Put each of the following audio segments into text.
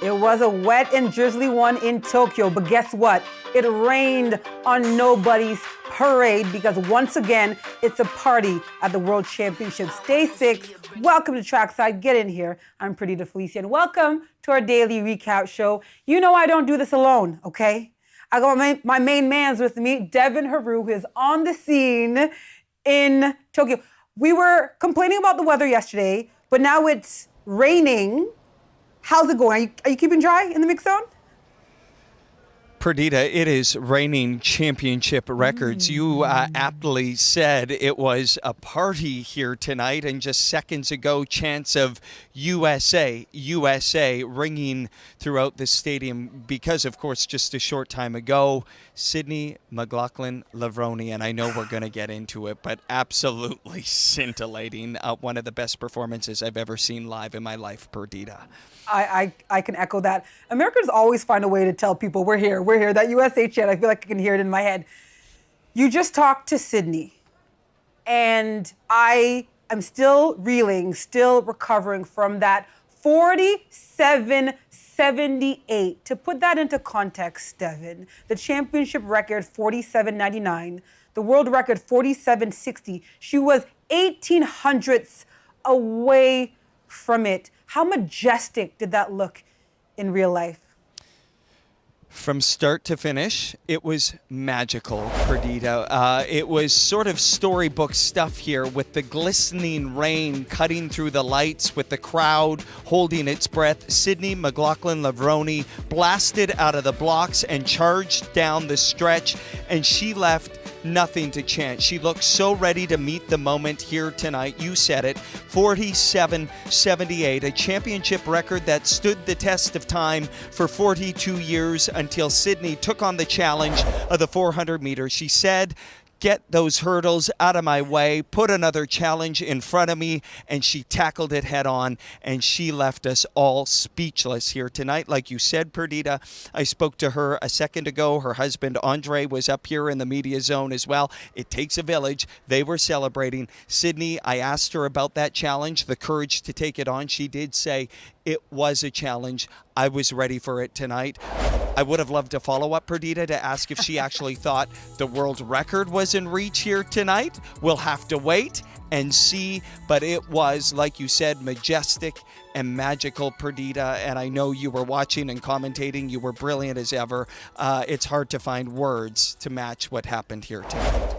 It was a wet and drizzly one in Tokyo, but guess what? It rained on nobody's parade because once again, it's a party at the World Championships. Day 6, welcome to Trackside. Get in here. I'm Perdita, Felicien. Welcome to our daily recap show. You know I don't do this alone, okay? I got my main man's with me, Devin, Heroux, who is on the scene in Tokyo. We were complaining about the weather yesterday, but now it's raining. How's it going? Are you keeping dry in the mix zone? Perdita, it is raining championship records. You aptly said it was a party here tonight, and just seconds ago, chants of USA, USA ringing throughout the stadium because, of course, just a short time ago, Sydney McLaughlin-Levrone, and I know we're going to get into it, but absolutely scintillating. One of the best performances I've ever seen live in my life, Perdita. I can echo that. Americans always find a way to tell people we're here. That USA chant, I feel like I can hear it in my head. You just talked to Sydney, and I am still reeling, still recovering from that 47.78. To put that into context, Devin, the championship record 47.99, the world record 47.60. She was 1800ths away from it. How majestic did that look in real life? From start to finish, it was magical, Perdita. It was sort of storybook stuff here with the glistening rain cutting through the lights, with the crowd holding its breath. Sydney McLaughlin-Levrone blasted out of the blocks and charged down the stretch, and she left nothing to chant. She looked so ready to meet the moment here tonight. You said it, 47.78, a championship record that stood the test of time for 42 years until Sydney took on the challenge of the 400 meters. She said, "Get those hurdles out of my way, put another challenge in front of me," and she tackled it head on, and she left us all speechless here tonight. Like you said, Perdita, I spoke to her a second ago. Her husband, Andre, was up here in the media zone as well. It takes a village. They were celebrating. Sydney, I asked her about that challenge, the courage to take it on. She did say, it was a challenge. I was ready for it tonight. I would have loved to follow up, Perdita, to ask if she actually thought the world record was in reach here tonight. We'll have to wait and see, but it was, like you said, majestic and magical, Perdita, and I know you were watching and commentating. You were brilliant as ever. It's hard to find words to match what happened here tonight.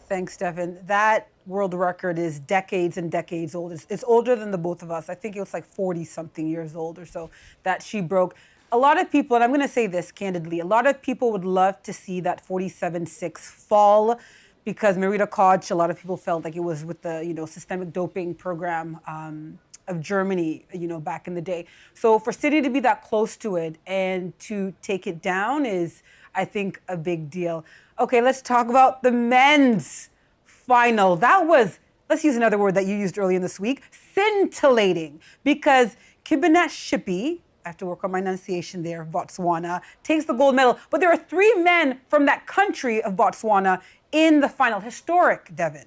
Thanks, Devin. That world record is decades and decades old. It's older than the both of us. I think it was like 40-something years old or so that she broke. A lot of people, and I'm going to say this candidly, a lot of people would love to see that 47.6 fall because Marita Koch, a lot of people felt like it was with the systemic doping program of Germany, back in the day. So for City to be that close to it and to take it down is, I think, a big deal. Okay, let's talk about the men's final. That was, let's use another word that you used earlier in this week, scintillating, because Kibinette Shippey, I have to work on my enunciation there, Botswana, takes the gold medal. But there are 3 men from that country of Botswana in the final. Historic, Devin.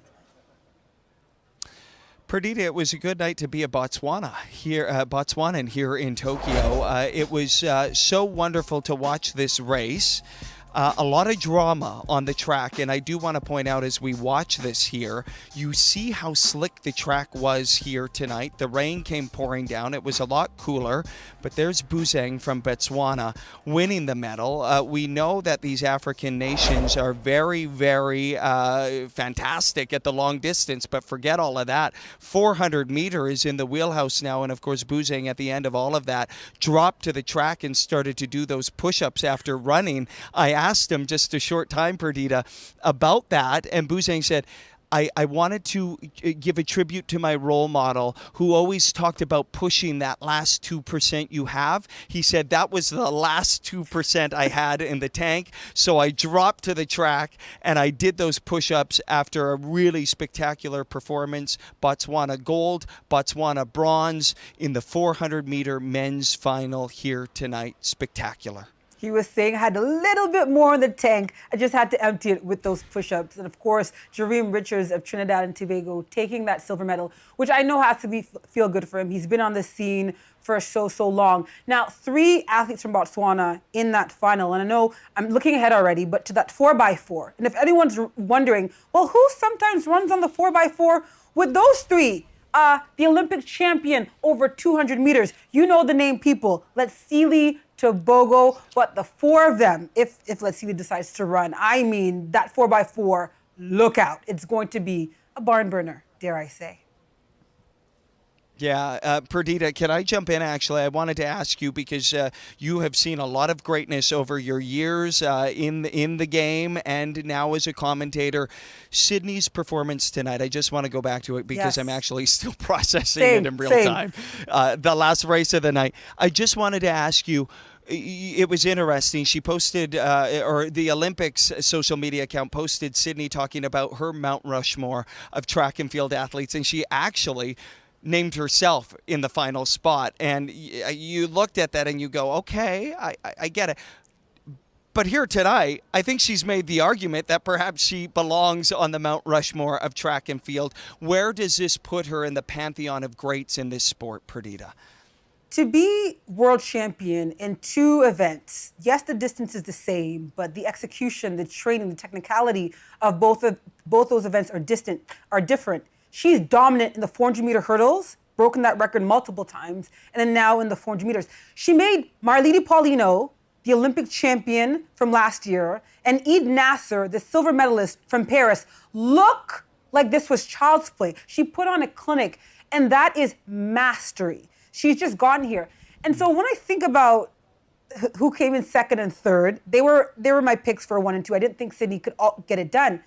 Perdita, it was a good night to be a Botswanan here in Tokyo. It was so wonderful to watch this race. A lot of drama on the track, and I do want to point out as we watch this here, you see how slick the track was here tonight. The rain came pouring down. It was a lot cooler, but there's Buzang from Botswana winning the medal. We know that these African nations are very, very fantastic at the long distance, but forget all of that. 400 meter is in the wheelhouse now, and of course Buzang at the end of all of that dropped to the track and started to do those push-ups after running. I asked him just a short time, Perdita, about that, and Buzang said, I wanted to give a tribute to my role model who always talked about pushing that last 2% you have. He said that was the last 2% I had in the tank. So I dropped to the track and I did those push-ups after a really spectacular performance. Botswana gold, Botswana bronze in the 400-meter men's final here tonight. Spectacular. He was saying I had a little bit more in the tank. I just had to empty it with those push-ups. And of course, Jareem Richards of Trinidad and Tobago taking that silver medal, which I know has to feel good for him. He's been on the scene for so long. Now, 3 athletes from Botswana in that final. And I know I'm looking ahead already, but to that 4x4. And if anyone's wondering, well, who sometimes runs on the 4x4? With those 3, the Olympic champion over 200 meters. You know the name people. Letsili Tobogo, but the 4 of them, if Letsili decides to run, I mean, that 4x4, look out. It's going to be a barn burner, dare I say. Yeah, Perdita, can I jump in, actually? I wanted to ask you, because you have seen a lot of greatness over your years in the game and now as a commentator. Sydney's performance tonight, I just want to go back to it because I'm actually still processing it in real time. The last race of the night. I just wanted to ask you, it was interesting. She posted, or the Olympics social media account posted Sydney talking about her Mount Rushmore of track and field athletes, and she actually named herself in the final spot. And you looked at that and you go, okay, I get it. But here tonight, I think she's made the argument that perhaps she belongs on the Mount Rushmore of track and field. Where does this put her in the pantheon of greats in this sport, Perdita? To be world champion in 2 events, yes, the distance is the same, but the execution, the training, the technicality of both those events are different. She's dominant in the 400-meter hurdles, broken that record multiple times, and then now in the 400 meters. She made Marlene Paulino, the Olympic champion from last year, and Eid Nasser, the silver medalist from Paris, look like this was child's play. She put on a clinic, and that is mastery. She's just gotten here. And so when I think about who came in second and third, they were my picks for 1 and 2. I didn't think Sydney could get it done.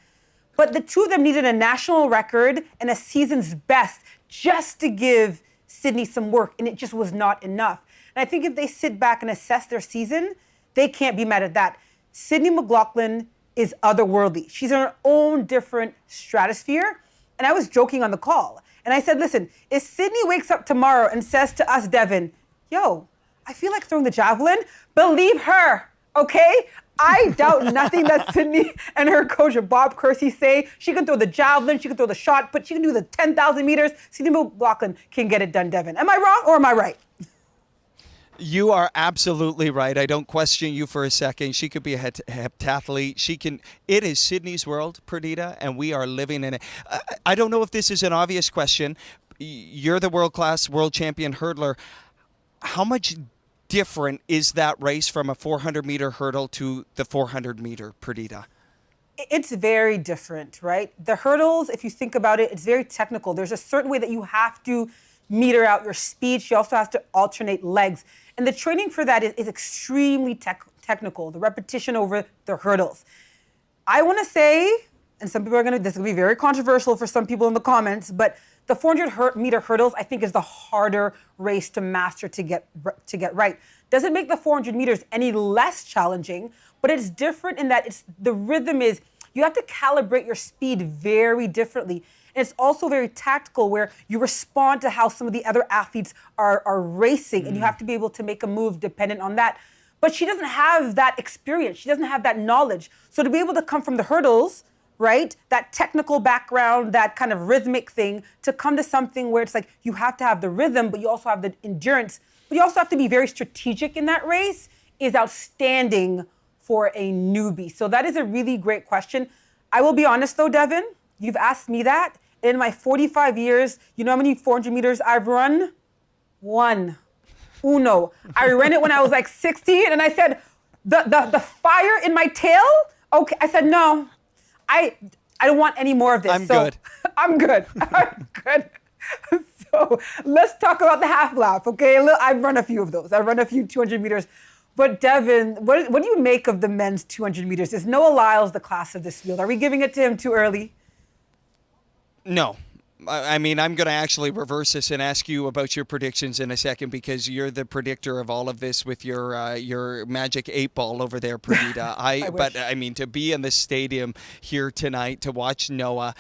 But the 2 of them needed a national record and a season's best just to give Sydney some work, and it just was not enough. And I think if they sit back and assess their season, they can't be mad at that. Sydney McLaughlin is otherworldly. She's in her own different stratosphere. And I was joking on the call. And I said, listen, if Sydney wakes up tomorrow and says to us, Devin, yo, I feel like throwing the javelin, believe her, okay? I doubt nothing that Sydney and her coach Bob Kersey say. She can throw the javelin, she can throw the shot put, she can do the 10,000 meters. Sydney McLaughlin can get it done, Devin. Am I wrong or am I right? You are absolutely right. I don't question you for a second. She could be a heptathlete. She can. It is Sydney's world, Perdita, and we are living in it. I don't know if this is an obvious question. You're the world-class, world champion hurdler. How much different is that race from a 400-meter hurdle to the 400-meter, Perdita? It's very different, right? The hurdles, if you think about it, it's very technical. There's a certain way that you have to meter out your speed. She also has to alternate legs. And the training for that is extremely technical, the repetition over the hurdles. I want to say, and some people this is going to be very controversial for some people in the comments, but the 400-meter hurdles, I think, is the harder race to master to get right. Doesn't make the 400 meters any less challenging, but it's different in that the rhythm is, you have to calibrate your speed very differently. And it's also very tactical, where you respond to how some of the other athletes are racing, and you have to be able to make a move dependent on that. But she doesn't have that experience. She doesn't have that knowledge. So to be able to come from the hurdles, right, that technical background, that kind of rhythmic thing, to come to something where it's like you have to have the rhythm, but you also have the endurance, but you also have to be very strategic in that race, is outstanding for a newbie. So that is a really great question. I will be honest though, Devin, you've asked me that. In my 45 years, you know how many 400 meters I've run? 1. Uno. I ran it when I was like 16, and I said, the fire in my tail? Okay, I said, no, I don't want any more of this. I'm good. I'm good. I'm good. So let's talk about the half lap, okay? I've run a few of those. I've run a few 200 meters. But Devin, what do you make of the men's 200 meters? Is Noah Lyles the class of this field? Are we giving it to him too early? No. I mean, I'm going to actually reverse this and ask you about your predictions in a second because you're the predictor of all of this with your magic 8 ball over there, Perdita. But I mean, to be in the stadium here tonight to watch Noah,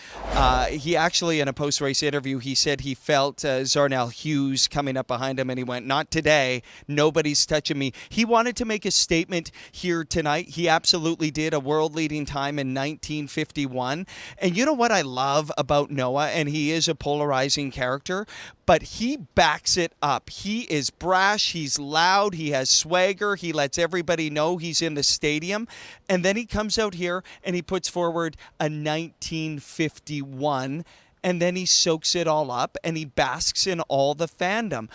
he actually in a post-race interview he said he felt Zarnell Hughes coming up behind him, and he went, "Not today. Nobody's touching me." He wanted to make a statement here tonight. He absolutely did. A world-leading time in 1951, and you know what I love about Noah, and he is a polarizing character, but he backs it up. He is brash, he's loud, he has swagger, he lets everybody know he's in the stadium, and then he comes out here and he puts forward a 1951, and then he soaks it all up and he basks in all the fandom.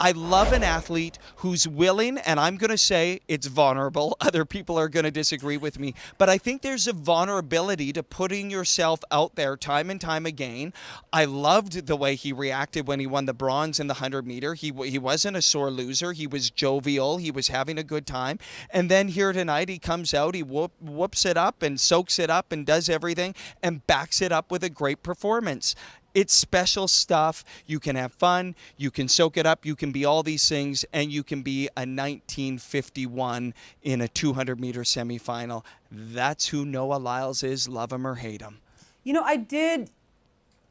I love an athlete who's willing, and I'm going to say it's vulnerable. Other people are going to disagree with me. But I think there's a vulnerability to putting yourself out there time and time again. I loved the way he reacted when he won the bronze in the 100-meter. He wasn't a sore loser. He was jovial. He was having a good time. And then here tonight, he comes out, he whoops it up and soaks it up and does everything and backs it up with a great performance. It's special stuff. You can have fun. You can soak it up. You can be all these things, and you can be a 1951 in a 200-meter semifinal. That's who Noah Lyles is, love him or hate him. You know, I did,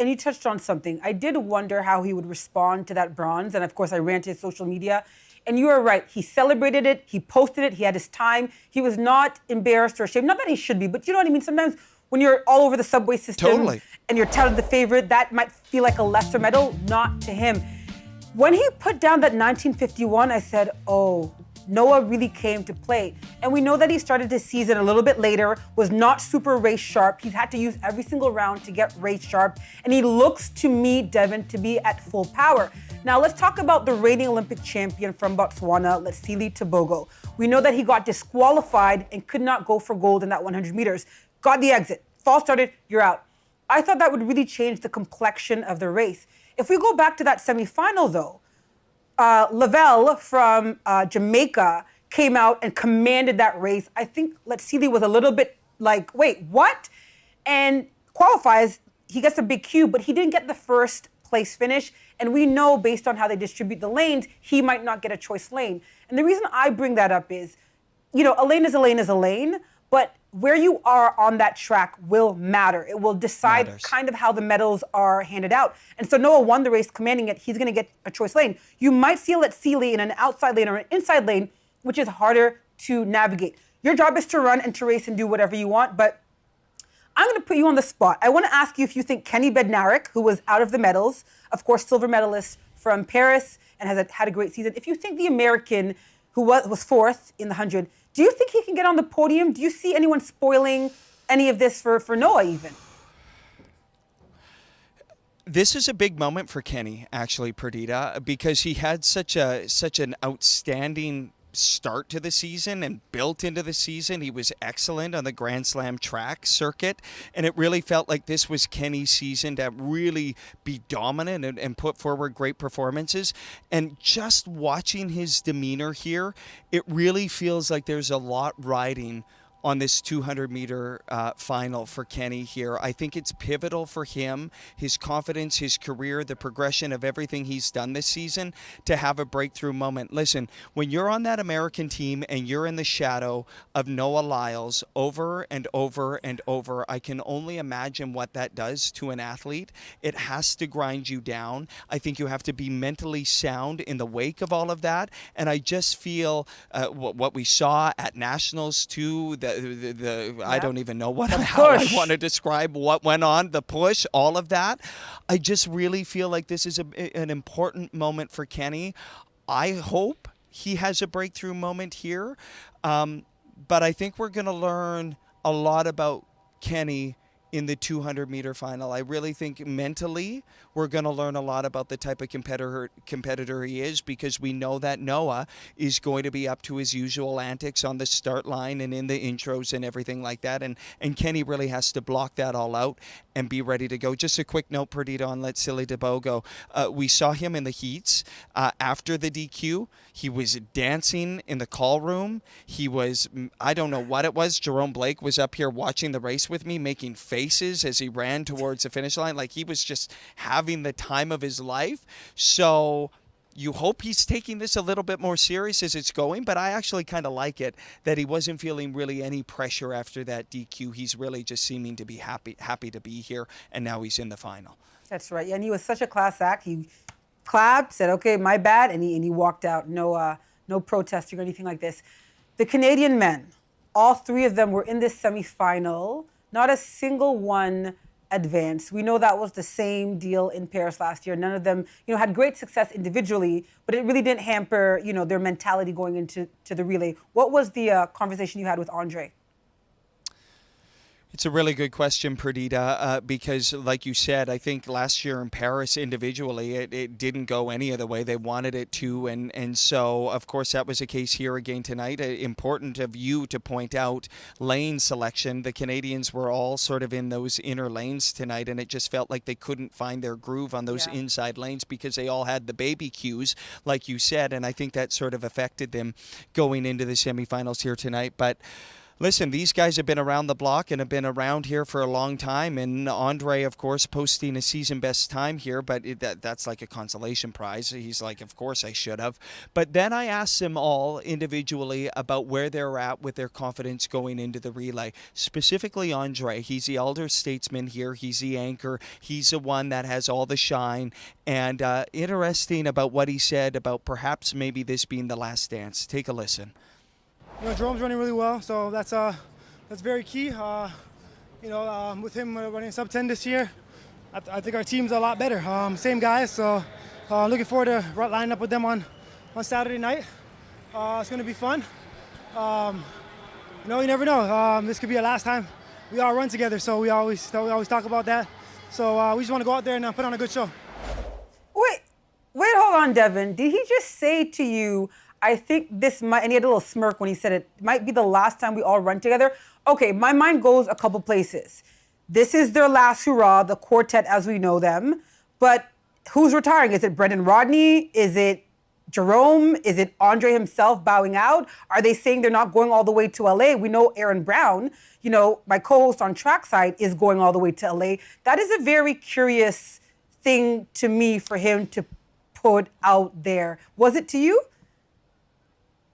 and you touched on something. I did wonder how he would respond to that bronze, and of course, I ran to his social media. And you are right. He celebrated it. He posted it. He had his time. He was not embarrassed or ashamed. Not that he should be, but you know what I mean? Sometimes when you're all over the subway system Totally. and you're touted the favorite, that might feel like a lesser medal. Not to him. When he put down that 1951, I said, oh, Noah really came to play. And we know that he started his season a little bit later, was not super race sharp. He's had to use every single round to get race sharp. And he looks to me, Devin, to be at full power. Now let's talk about the reigning Olympic champion from Botswana, Leslie Tebogo. We know that he got disqualified and could not go for gold in that 100 meters. Got the exit. Fall started, you're out. I thought that would really change the complexion of the race. If we go back to that semifinal, though, Lavelle from Jamaica came out and commanded that race. I think Letsili was a little bit like, wait, what? And qualifies, he gets a big Q, but he didn't get the first place finish. And we know based on how they distribute the lanes, he might not get a choice lane. And the reason I bring that up is, you know, a lane is a lane is a lane, but where you are on that track will matter. It will decide kind of how the medals are handed out. And so Noah won the race commanding it. He's going to get a choice lane. You might see Letsili in an outside lane or an inside lane, which is harder to navigate. Your job is to run and to race and do whatever you want, but I'm going to put you on the spot. I want to ask you if you think Kenny Bednarek, who was out of the medals, of course, silver medalist from Paris and has had a great season, if you think the American who was fourth in the 100, do you think he can get on the podium? Do you see anyone spoiling any of this for Noah even? This is a big moment for Kenny, actually, Perdita, because he had such an outstanding start to the season and built into the season. He was excellent on the Grand Slam track circuit, and it really felt like this was Kenny's season to really be dominant and put forward great performances. And just watching his demeanor here, it really feels like there's a lot riding on this 200-meter final for Kenny here. I think it's pivotal for him, his confidence, his career, the progression of everything he's done this season to have a breakthrough moment. Listen, when you're on that American team and you're in the shadow of Noah Lyles over and over and over, I can only imagine what that does to an athlete. It has to grind you down. I think you have to be mentally sound in the wake of all of that. And I just feel what we saw at Nationals too, I don't even know how I want to describe what went on, the push, all of that. I just really feel like this is an important moment for Kenny. I hope he has a breakthrough moment here, but I think we're going to learn a lot about Kenny in the 200-meter final. I really think mentally we're going to learn a lot about the type of competitor he is, because we know that Noah is going to be up to his usual antics on the start line and in the intros and everything like that. And Kenny really has to block that all out and be ready to go. Just a quick note, Perdita, on Let Silly DeBow go. We saw him in the heats after the DQ. He was dancing in the call room. He was, I don't know what it was. Jerome Blake was up here watching the race with me, making faces as he ran towards the finish line. Like he was just having the time of his life. So you hope he's taking this a little bit more serious as it's going, but I actually kind of like it that he wasn't feeling really any pressure after that DQ. He's really just seeming to be happy to be here, and now he's in the final. That's right. And he was such a class act. He clapped, said, "Okay, my bad," and he walked out. No protesting or anything like this. The Canadian men, all three of them were in this semifinal. Not a single one advanced. We know that was the same deal in Paris last year. None of them, had great success individually, but it really didn't hamper, their mentality going into the relay. What was the conversation you had with Andre? It's a really good question, Perdita, because like you said, I think last year in Paris individually, it didn't go any other way. They wanted it to, and so, of course, that was the case here again tonight. Important of you to point out lane selection. The Canadians were all sort of in those inner lanes tonight, and it just felt like they couldn't find their groove on those inside lanes because they all had the baby cues, like you said, and I think that sort of affected them going into the semifinals here tonight. But listen, these guys have been around the block and have been around here for a long time. And Andre, of course, posting a season best time here, but that's like a consolation prize. He's like, of course I should have. But then I asked them all individually about where they're at with their confidence going into the relay. Specifically Andre, he's the elder statesman here. He's the anchor. He's the one that has all the shine. And interesting about what he said about perhaps maybe this being the last dance. Take a listen. Jerome's running really well, so that's very key. With him running sub 10 this year, I think our team's a lot better. Same guys, so looking forward to lining up with them on Saturday night. It's going to be fun. You never know. This could be the last time we all run together, so we always talk about that. So we just want to go out there and put on a good show. Wait, hold on, Devin. Did he just say to you, I think this might, and he had a little smirk when he said it, might be the last time we all run together? Okay, my mind goes a couple places. This is their last hurrah, the quartet as we know them. But who's retiring? Is it Brendan Rodney? Is it Jerome? Is it Andre himself bowing out? Are they saying they're not going all the way to LA? We know Aaron Brown, my co-host on Trackside, is going all the way to LA. That is a very curious thing to me for him to put out there. Was it to you?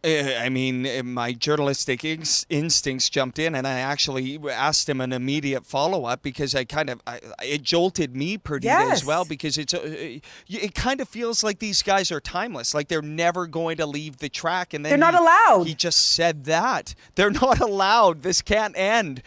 I mean, my journalistic instincts jumped in, and I actually asked him an immediate follow-up because it jolted me, Perdita, as well, because it kind of feels like these guys are timeless, like they're never going to leave the track. And then they're not allowed. He just said that. They're not allowed. This can't end.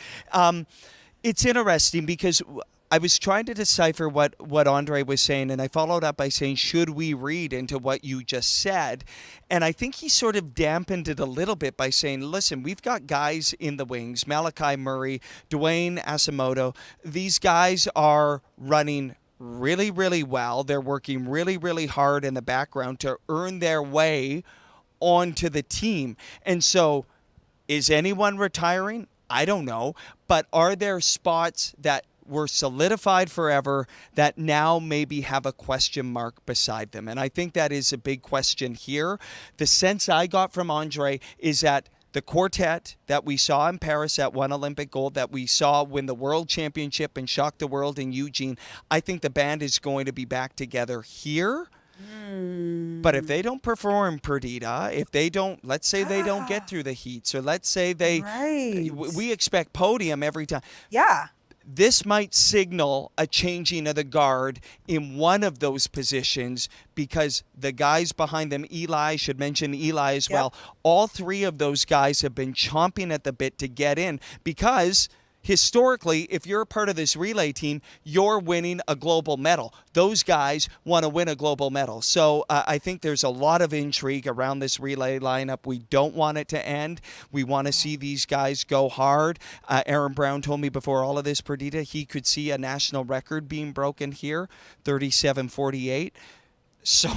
It's interesting because I was trying to decipher what Andre was saying, and I followed up by saying, should we read into what you just said? And I think he sort of dampened it a little bit by saying, listen, we've got guys in the wings, Malachi Murray, Dwayne Asamoto. These guys are running really, really well. They're working really, really hard in the background to earn their way onto the team. And so is anyone retiring? I don't know. But are there spots that were solidified forever that now maybe have a question mark beside them? And I think that is a big question here. The sense I got from Andre is that the quartet that we saw in Paris that won Olympic gold, that we saw win the World Championship and shock the world in Eugene, I think the band is going to be back together here. But if they don't perform, Perdita, if they don't, let's say they don't get through the heats, or let's say we expect podium every time. Yeah. This might signal a changing of the guard in one of those positions because the guys behind them, Eli, should mention Eli as well, all three of those guys have been chomping at the bit to get in because historically, if you're a part of this relay team, you're winning a global medal. Those guys want to win a global medal. So I think there's a lot of intrigue around this relay lineup. We don't want it to end. We want to see these guys go hard. Aaron Brown told me before all of this, Perdita, he could see a national record being broken here, 37:48. So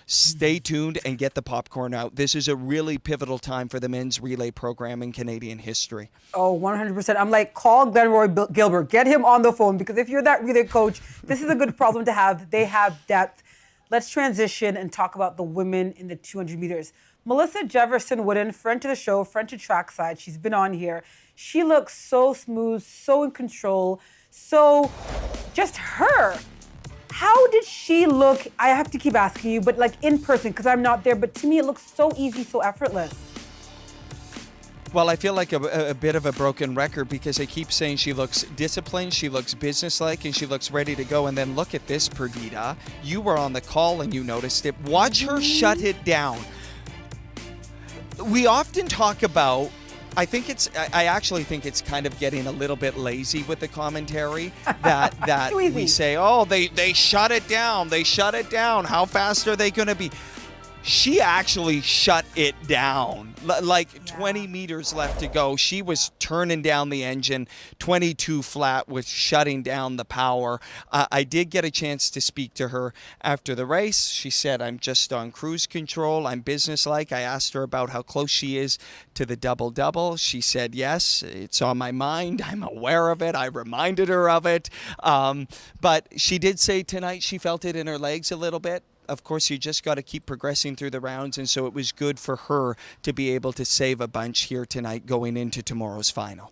stay tuned and get the popcorn out. This is a really pivotal time for the men's relay program in Canadian history. Oh, 100%. I'm like, call Glenroy Gilbert. Get him on the phone, because if you're that relay coach, this is a good problem to have. They have depth. Let's transition and talk about the women in the 200 meters. Melissa Jefferson-Wooden, friend to the show, friend to Trackside. She's been on here. She looks so smooth, so in control, so just her. How did she look? I have to keep asking you, but like in person, because I'm not there, but to me it looks so easy, so effortless. Well, I feel like a bit of a broken record, because I keep saying she looks disciplined, she looks businesslike, and she looks ready to go. And then look at this, Perdita. You were on the call and you noticed it. Watch her shut it down. We often talk about, I actually think it's kind of getting a little bit lazy with the commentary that we say, oh, they shut it down. They shut it down. How fast are they going to be? She actually shut it down. Like 20 meters left to go. She was turning down the engine. 22 flat was shutting down the power. I did get a chance to speak to her after the race. She said, I'm just on cruise control. I'm businesslike. I asked her about how close she is to the double-double. She said, yes, it's on my mind. I'm aware of it. I reminded her of it. But she did say tonight she felt it in her legs a little bit. Of course, you just got to keep progressing through the rounds, and so it was good for her to be able to save a bunch here tonight going into tomorrow's final.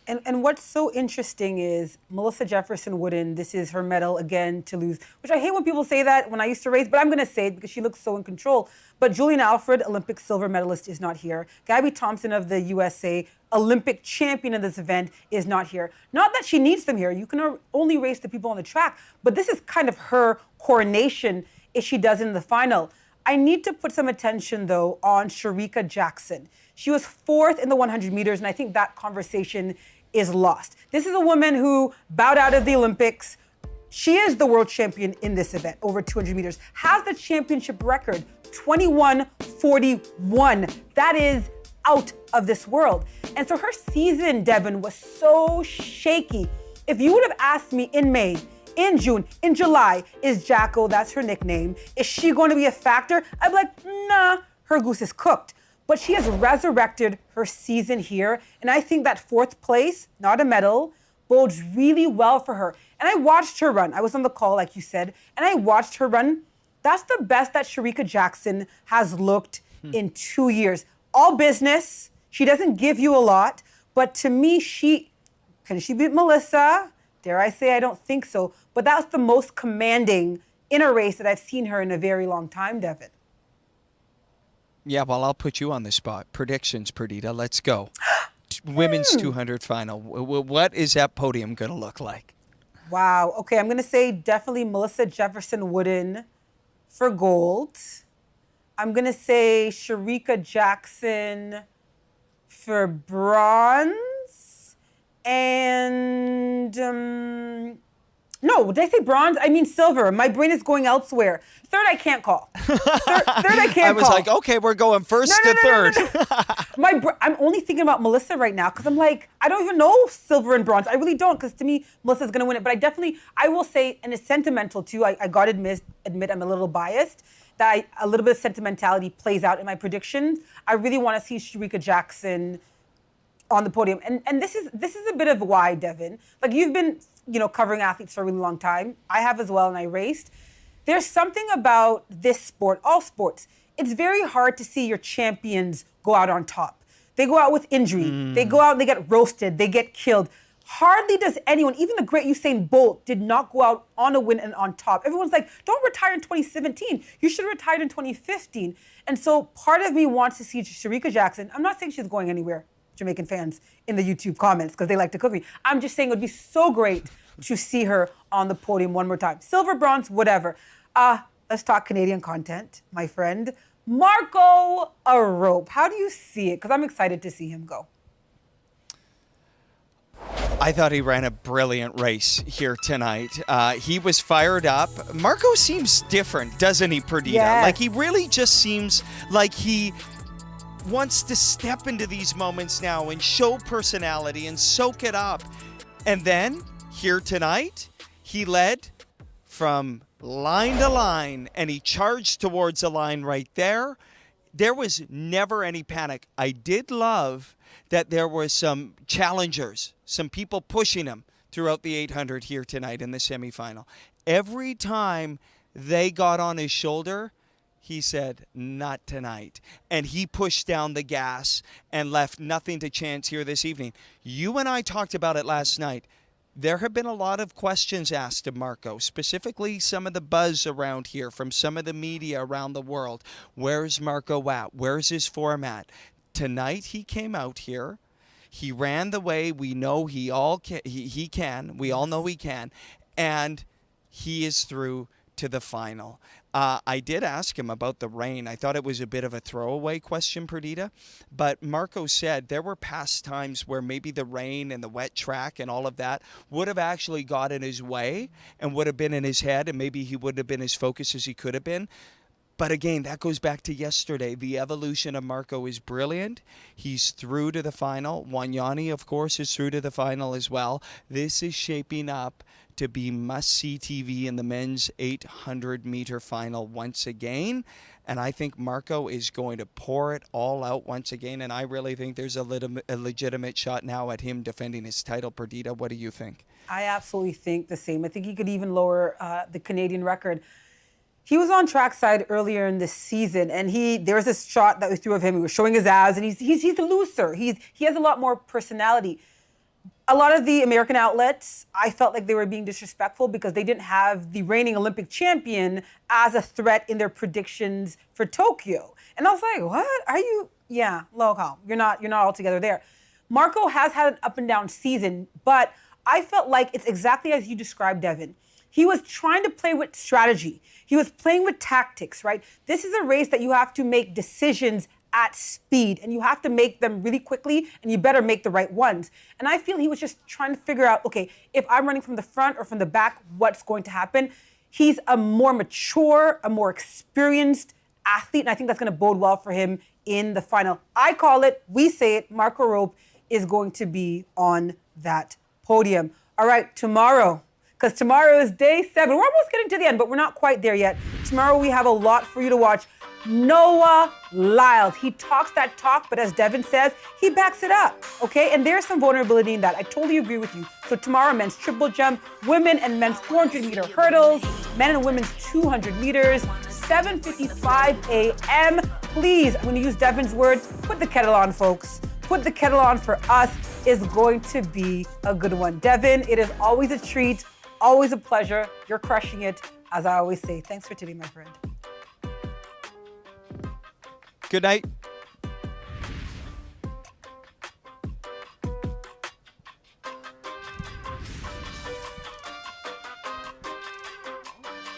And what's so interesting is Melissa Jefferson-Wooden, this is her medal again to lose, which I hate when people say that when I used to race, but I'm going to say it because she looks so in control. But Julian Alfred, Olympic silver medalist, is not here. Gabby Thompson of the USA, Olympic champion in this event, is not here. Not that she needs them here. You can only race the people on the track, but this is kind of her coronation if she does in the final. I need to put some attention, though, on Shericka Jackson. She was fourth in the 100 meters, and I think that conversation is lost. This is a woman who bowed out of the Olympics. She is the world champion in this event, over 200 meters, has the championship record, 21:41. That is out of this world. And so her season, Devin, was so shaky. If you would have asked me in May, in June, in July, is Jacko, that's her nickname, is she going to be a factor? I'd be like, nah, her goose is cooked. But she has resurrected her season here, and I think that fourth place, not a medal, bodes really well for her. And I watched her run. I was on the call, like you said, and I watched her run. That's the best that Shericka Jackson has looked in 2 years. All business. She doesn't give you a lot, but to me, can she beat Melissa? Dare I say I don't think so, but that's the most commanding in a race that I've seen her in a very long time, Devin. Yeah, well, I'll put you on the spot. Predictions, Perdita. Let's go. Women's 200 final. What is that podium going to look like? Wow. Okay, I'm going to say definitely Melissa Jefferson-Wooden for gold. I'm going to say Shericka Jackson for bronze. And, no, did I say bronze? I mean silver. My brain is going elsewhere. Third, I can't call. Third, I can't call. I was like, okay, we're going first to third. I'm only thinking about Melissa right now because I'm like, I don't even know silver and bronze. I really don't, because to me, Melissa's going to win it. But I will say, and it's sentimental too. I got to admit I'm a little biased, that a little bit of sentimentality plays out in my predictions. I really want to see Shericka Jackson on the podium. And this is a bit of why, Devin. Like, you've been, covering athletes for a really long time. I have as well, and I raced. There's something about this sport, all sports. It's very hard to see your champions go out on top. They go out with injury. They go out and they get roasted. They get killed. Hardly does anyone, even the great Usain Bolt, did not go out on a win and on top. Everyone's like, don't retire in 2017. You should have retired in 2015. And so part of me wants to see Shericka Jackson. I'm not saying she's going anywhere, Jamaican fans, in the YouTube comments, because they like to cook me. I'm just saying it would be so great to see her on the podium one more time. Silver, bronze, whatever. Let's talk Canadian content, my friend. Marco Arop. How do you see it? Because I'm excited to see him go. I thought he ran a brilliant race here tonight. He was fired up. Marco seems different, doesn't he, Perdita? Yes. Like, he really just seems like he wants to step into these moments now and show personality and soak it up. And then, here tonight, he led from line to line, and he charged towards the line right there. There was never any panic. I did love that there were some challengers, some people pushing him throughout the 800 here tonight in the semifinal. Every time they got on his shoulder, he said, not tonight. And he pushed down the gas and left nothing to chance here this evening. You and I talked about it last night. There have been a lot of questions asked of Marco, specifically some of the buzz around here from some of the media around the world. Where's Marco at? Where's his format? Tonight he came out here. He ran the way we know he can. We all know he can. And he is through to the final. I did ask him about the rain. I thought it was a bit of a throwaway question, Perdita. But Marco said there were past times where maybe the rain and the wet track and all of that would have actually got in his way and would have been in his head, and maybe he wouldn't have been as focused as he could have been. But again, that goes back to yesterday. The evolution of Marco is brilliant. He's through to the final. Wanyani, of course, is through to the final as well. This is shaping up to be must-see TV in the men's 800-meter final once again. And I think Marco is going to pour it all out once again. And I really think there's a legitimate shot now at him defending his title. Perdita, what do you think? I absolutely think the same. I think he could even lower the Canadian record. He was on trackside earlier in this season, and there was this shot that we threw of him. He was showing his abs, and he's looser. He has a lot more personality. A lot of the American outlets, I felt like they were being disrespectful because they didn't have the reigning Olympic champion as a threat in their predictions for Tokyo. And I was like, what? Are you? Yeah, local. You're not altogether there. Marco has had an up and down season, but I felt like it's exactly as you described, Devin. He was trying to play with strategy. He was playing with tactics, right? This is a race that you have to make decisions at speed, and you have to make them really quickly, and you better make the right ones. And I feel he was just trying to figure out, okay, if I'm running from the front or from the back, what's going to happen? He's a more mature, a more experienced athlete, and I think that's going to bode well for him in the final. I call it, we say it, Marco Arop is going to be on that podium. All right, tomorrow, because tomorrow is day 7. We're almost getting to the end, but we're not quite there yet. Tomorrow we have a lot for you to watch. Noah Lyles. He talks that talk, but as Devin says, he backs it up, okay? And there's some vulnerability in that. I totally agree with you. So tomorrow, men's triple jump, women and men's 400-meter hurdles, men and women's 200 meters, 7:55 a.m. Please, I'm going to use Devin's words, put the kettle on, folks. Put the kettle on for us is going to be a good one. Devin, it is always a treat, always a pleasure. You're crushing it, as I always say. Thanks for today, my friend. Good night.